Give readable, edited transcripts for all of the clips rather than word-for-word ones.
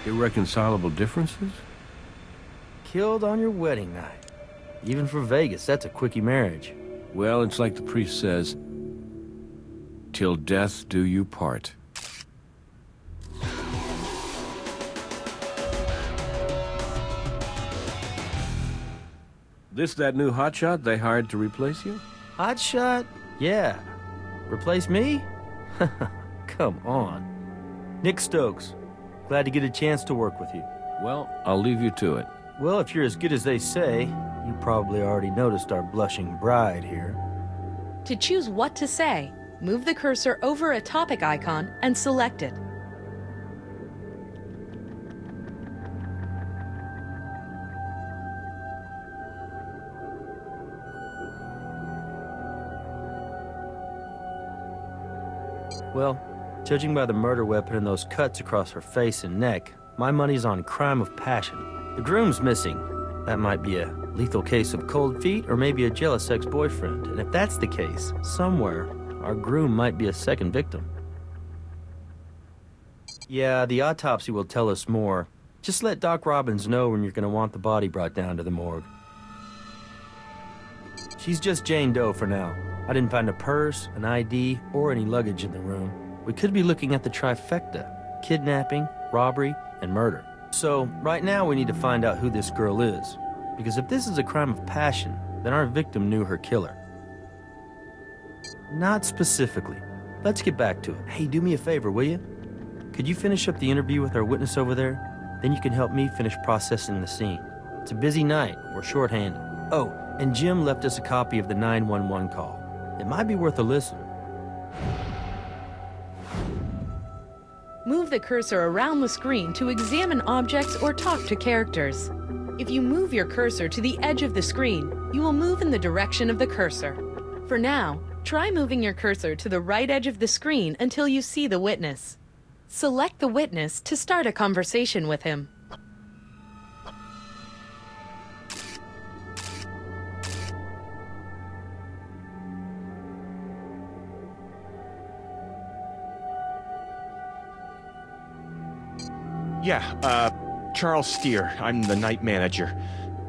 Irreconcilable differences? Killed on your wedding night. Even for Vegas, that's a quickie marriage. Well, it's like the priest says, till death do you part. This that new hotshot they hired to replace you? Hotshot? Yeah. Replace me? Come on. Nick Stokes. Glad to get a chance to work with you. Well, I'll leave you to it. Well, if you're as good as they say, you probably already noticed our blushing bride here. To choose what to say, move the cursor over a topic icon and select it. Well, judging by the murder weapon and those cuts across her face and neck, my money's on crime of passion. The groom's missing. That might be a lethal case of cold feet or maybe a jealous ex-boyfriend. And if that's the case, somewhere, our groom might be a second victim. Yeah, the autopsy will tell us more. Just let Doc Robbins know when you're going to want the body brought down to the morgue. She's just Jane Doe for now. I didn't find a purse, an ID, or any luggage in the room. We could be looking at the trifecta: kidnapping, robbery, and murder. So, right now we need to find out who this girl is. Because if this is a crime of passion, then our victim knew her killer. Not specifically. Let's get back to it. Hey, do me a favor, will you? Could you finish up the interview with our witness over there? Then you can help me finish processing the scene. It's a busy night. We're short-handed. Oh, and Jim left us a copy of the 911 call. It might be worth a listen. Move the cursor around the screen to examine objects or talk to characters. If you move your cursor to the edge of the screen, you will move in the direction of the cursor. For now, try moving your cursor to the right edge of the screen until you see the witness. Select the witness to start a conversation with him. Yeah, Charles Steer. I'm the night manager.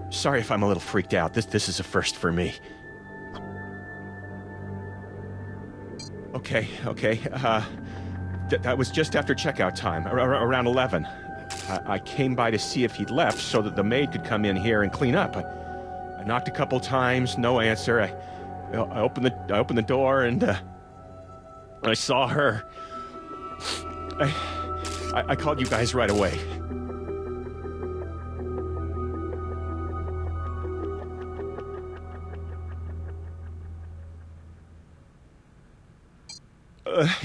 Sorry if I'm a little freaked out. This is a first for me. Okay. That was just after checkout time, around 11. I came by to see if he'd left so that the maid could come in here and clean up. I knocked a couple times, no answer. I opened the door and I saw her. I called you guys right away.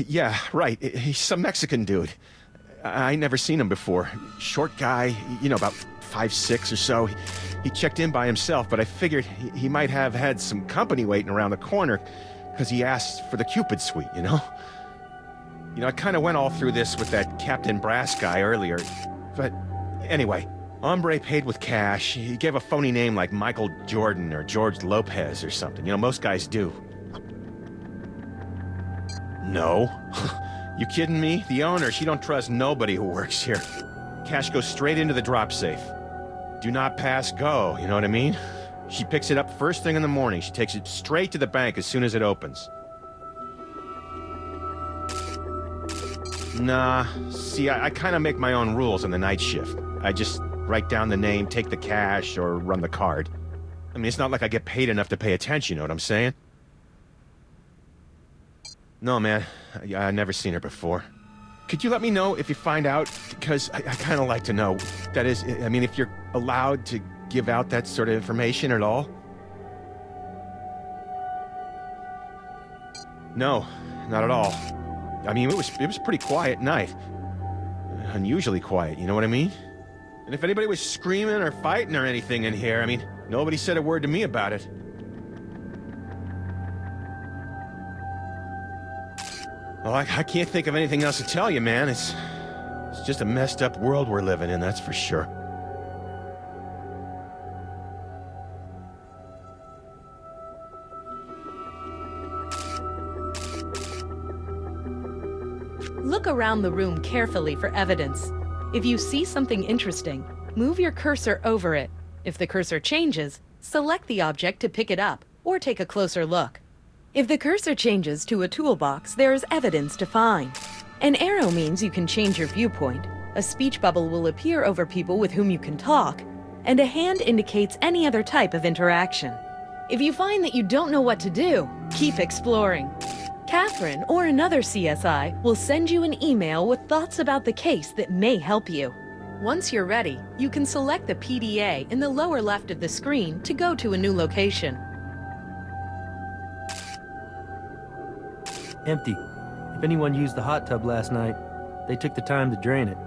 Yeah, right. He's some Mexican dude. I never seen him before. Short guy, you know, about 5'6" or so. He checked in by himself, but I figured he might have had some company waiting around the corner because he asked for the Cupid suite, you know? You know, I kind of went all through this with that Captain Brass guy earlier. But anyway, hombre paid with cash. He gave a phony name like Michael Jordan or George Lopez or something. You know, most guys do. No. You kidding me? The owner, she don't trust nobody who works here. Cash goes straight into the drop safe. Do not pass go, you know what I mean? She picks it up first thing in the morning. She takes it straight to the bank as soon as it opens. Nah, see, I kind of make my own rules on the night shift. I just write down the name, take the cash, or run the card. I mean, it's not like I get paid enough to pay attention, you know what I'm saying? No, man, I've never seen her before. Could you let me know if you find out? Because I kind of like to know. That is, I mean, if you're allowed to give out that sort of information at all? No, not at all. I mean, it was a pretty quiet night. Unusually quiet, you know what I mean? And if anybody was screaming or fighting or anything in here, I mean, nobody said a word to me about it. Well, I can't think of anything else to tell you, man. It's just a messed up world we're living in, that's for sure. Look around the room carefully for evidence. If you see something interesting, move your cursor over it. If the cursor changes, select the object to pick it up or take a closer look. If the cursor changes to a toolbox, there is evidence to find. An arrow means you can change your viewpoint. A speech bubble will appear over people with whom you can talk, and a hand indicates any other type of interaction. If you find that you don't know what to do, keep exploring. Catherine or another CSI will send you an email with thoughts about the case that may help you. Once you're ready, you can select the PDA in the lower left of the screen to go to a new location. Empty. If anyone used the hot tub last night, they took the time to drain it.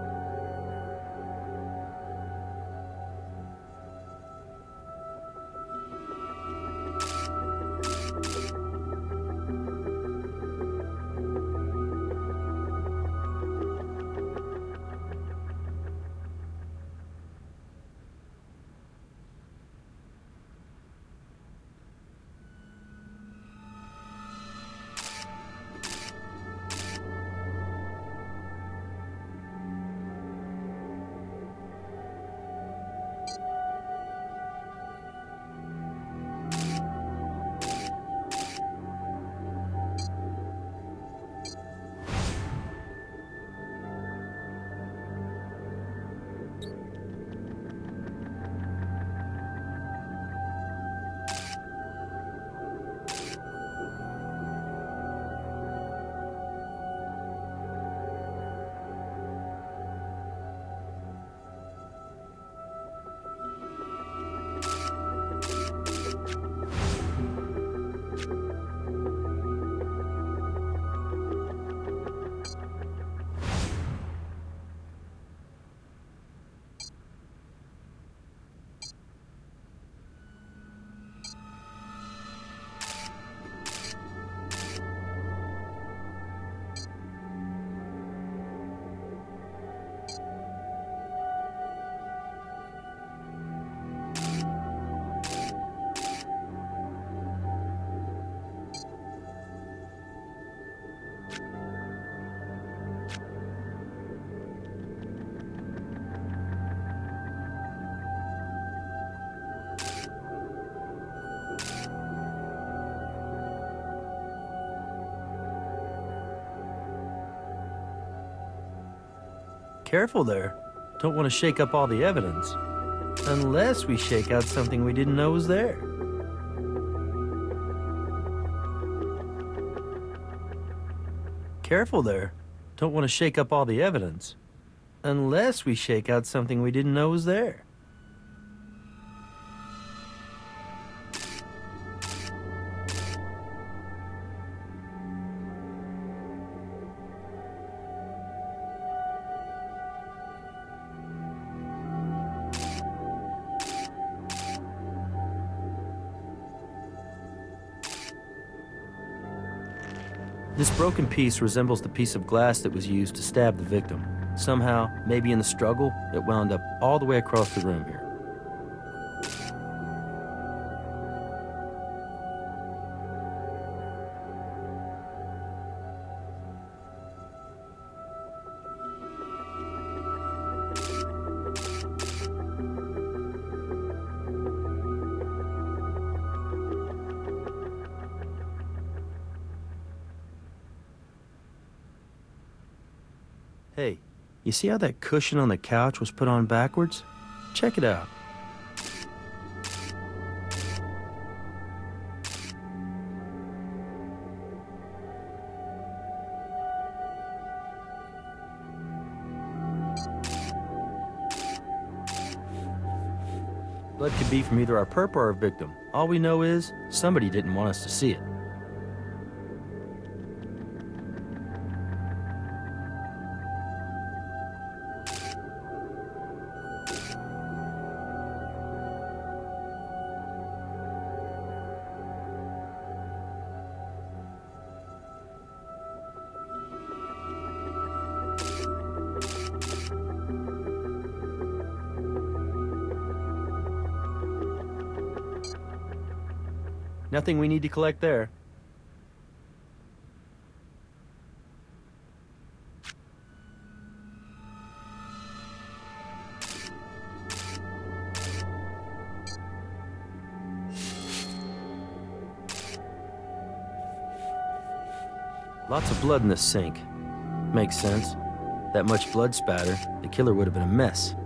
Careful there. Don't want to shake up all the evidence. Unless we shake out something we didn't know was there. Careful there. Don't want to shake up all the evidence. Unless we shake out something we didn't know was there. This broken piece resembles the piece of glass that was used to stab the victim. Somehow, maybe in the struggle, it wound up all the way across the room here. Hey, you see how that cushion on the couch was put on backwards? Check it out. Blood could be from either our perp or our victim. All we know is, somebody didn't want us to see it. Nothing we need to collect there. Lots of blood in this sink. Makes sense. That much blood spatter, the killer would have been a mess.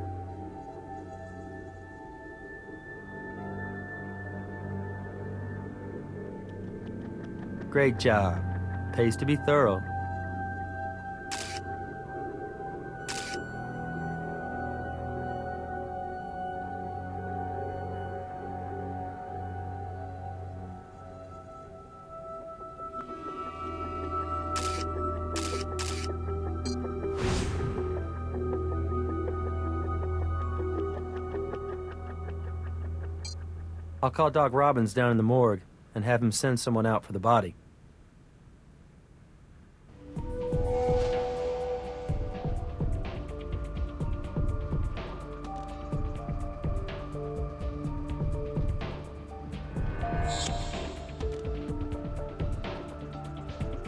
Great job. Pays to be thorough. I'll call Doc Robbins down in the morgue and have him send someone out for the body.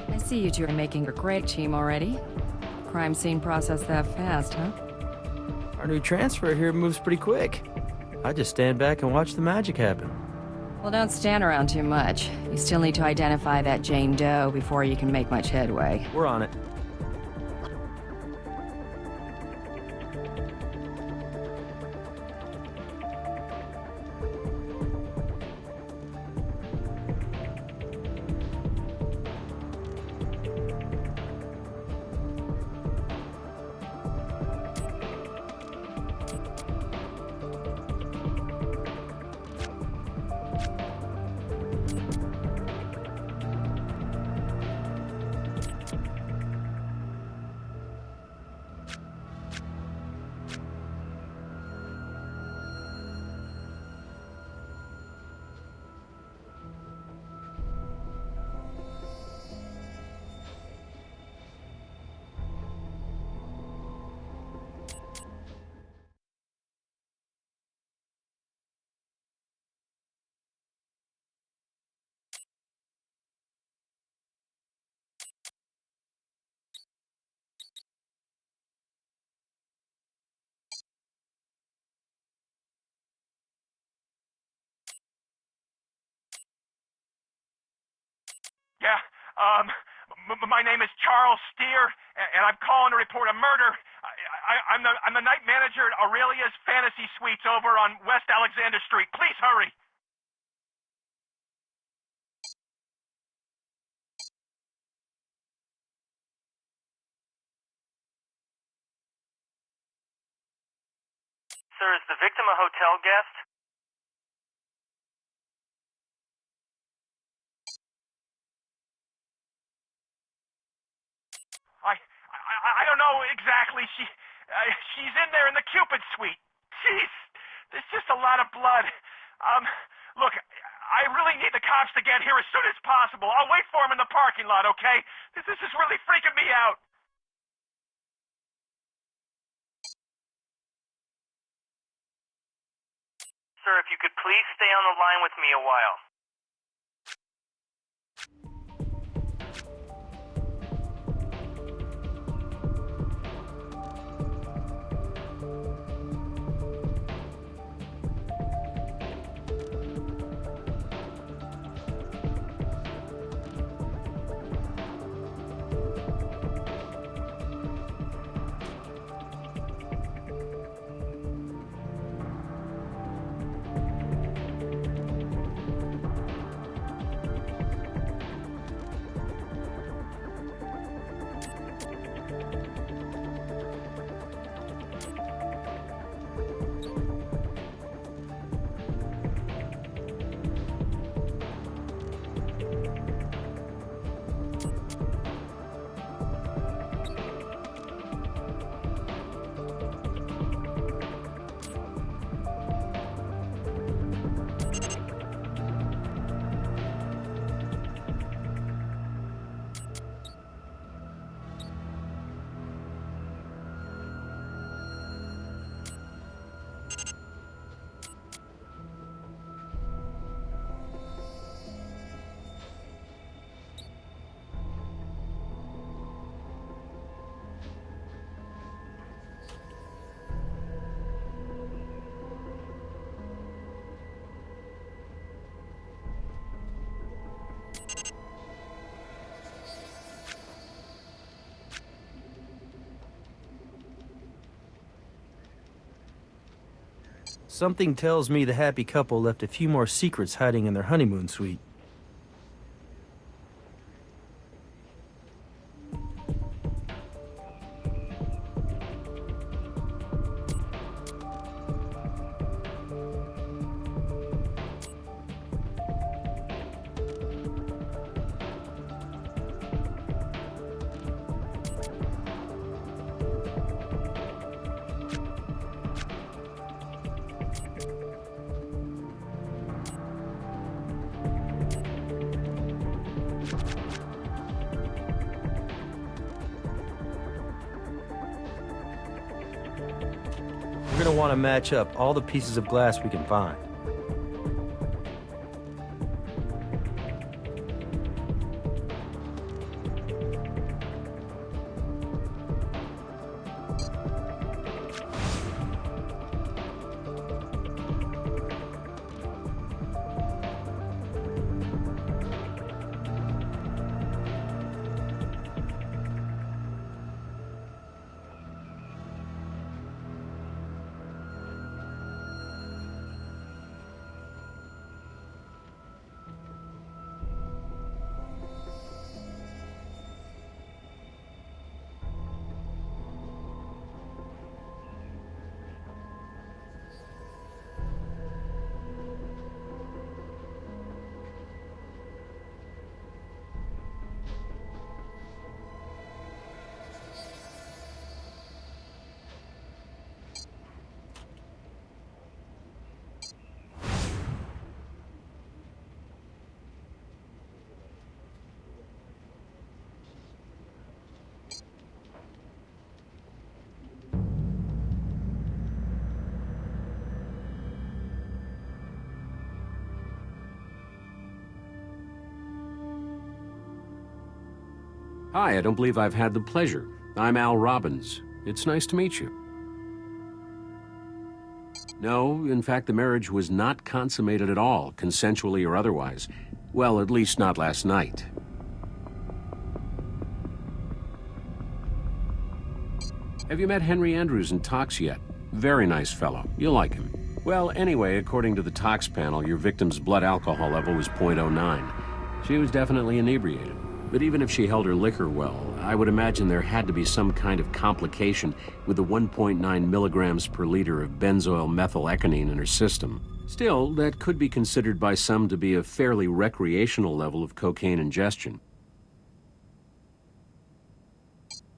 I see you two are making a great team already. Crime scene process that fast, huh? Our new transfer here moves pretty quick. I just stand back and watch the magic happen. Well, don't stand around too much. You still need to identify that Jane Doe before you can make much headway. We're on it. Yeah, my name is Charles Steer, and I'm calling to report a murder. I'm the night manager at Aurelia's Fantasy Suites over on West Alexander Street. Please hurry. Sir, is the victim a hotel guest? I don't know exactly. She's in there in the Cupid suite. Jeez, there's just a lot of blood. Look, I really need the cops to get here as soon as possible. I'll wait for them in the parking lot, okay? This is really freaking me out. Sir, if you could please stay on the line with me a while. Something tells me the happy couple left a few more secrets hiding in their honeymoon suite. We're gonna want to match up all the pieces of glass we can find. Hi, I don't believe I've had the pleasure. I'm Al Robbins. It's nice to meet you. No, in fact, the marriage was not consummated at all, consensually or otherwise. Well, at least not last night. Have you met Henry Andrews in Tox yet? Very nice fellow. You'll like him. Well, anyway, according to the Tox panel, your victim's blood alcohol level was .09. She was definitely inebriated. But even if she held her liquor well, I would imagine there had to be some kind of complication with the 1.9 milligrams per liter of benzoyl methylecgonine in her system. Still, that could be considered by some to be a fairly recreational level of cocaine ingestion.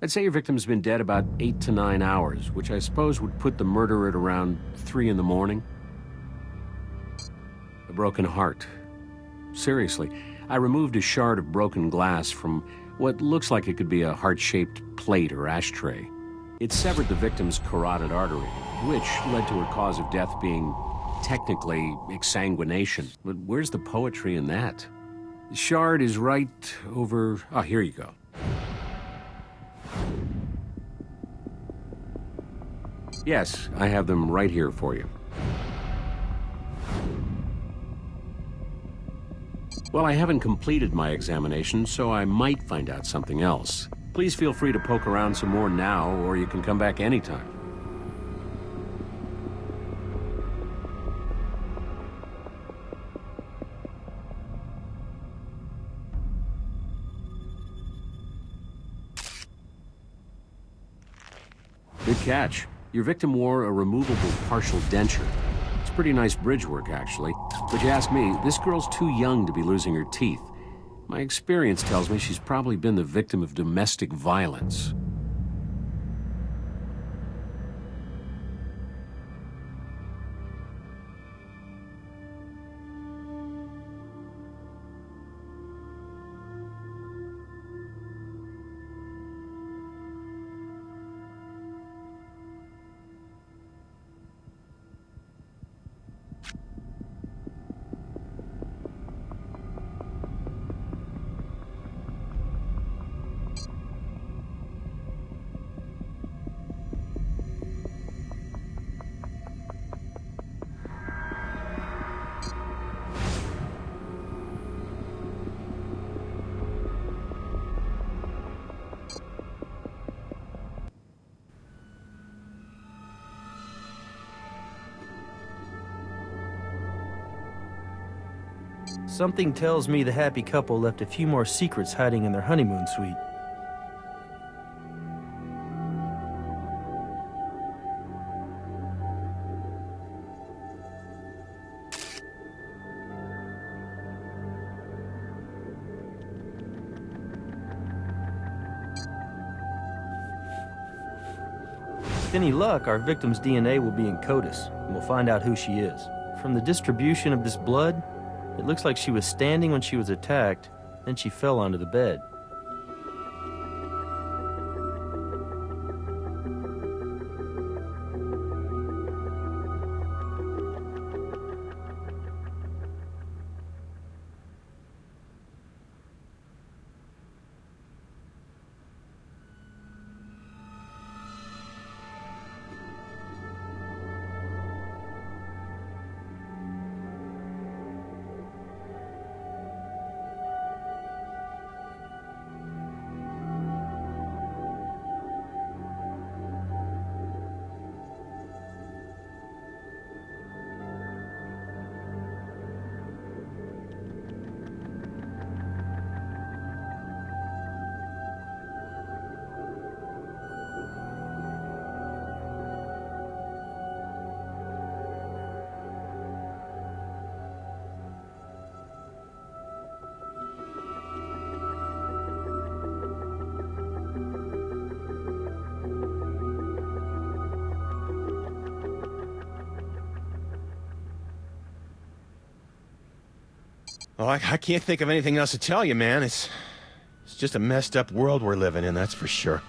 I'd say your victim's been dead about 8 to 9 hours, which I suppose would put the murder at around 3 in the morning. A broken heart. Seriously. I removed a shard of broken glass from what looks like it could be a heart-shaped plate or ashtray. It severed the victim's carotid artery, which led to her cause of death being technically exsanguination. But where's the poetry in that? The shard is right over... Oh, here you go. Yes, I have them right here for you. Well, I haven't completed my examination, so I might find out something else. Please feel free to poke around some more now, or you can come back anytime. Good catch. Your victim wore a removable partial denture. It's pretty nice bridge work, actually. But you ask me, this girl's too young to be losing her teeth. My experience tells me she's probably been the victim of domestic violence. Something tells me the happy couple left a few more secrets hiding in their honeymoon suite. With any luck, our victim's DNA will be in CODIS, and we'll find out who she is. From the distribution of this blood, it looks like she was standing when she was attacked, then she fell onto the bed. Well, I can't think of anything else to tell you, man. It's just a messed up world we're living in, that's for sure.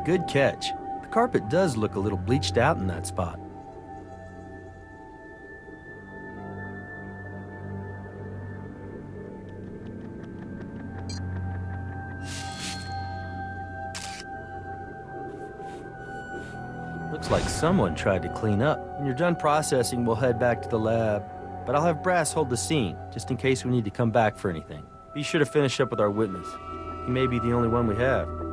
Good catch. The carpet does look a little bleached out in that spot. Looks like someone tried to clean up. When you're done processing, we'll head back to the lab. But I'll have Brass hold the scene, just in case we need to come back for anything. Be sure to finish up with our witness. He may be the only one we have.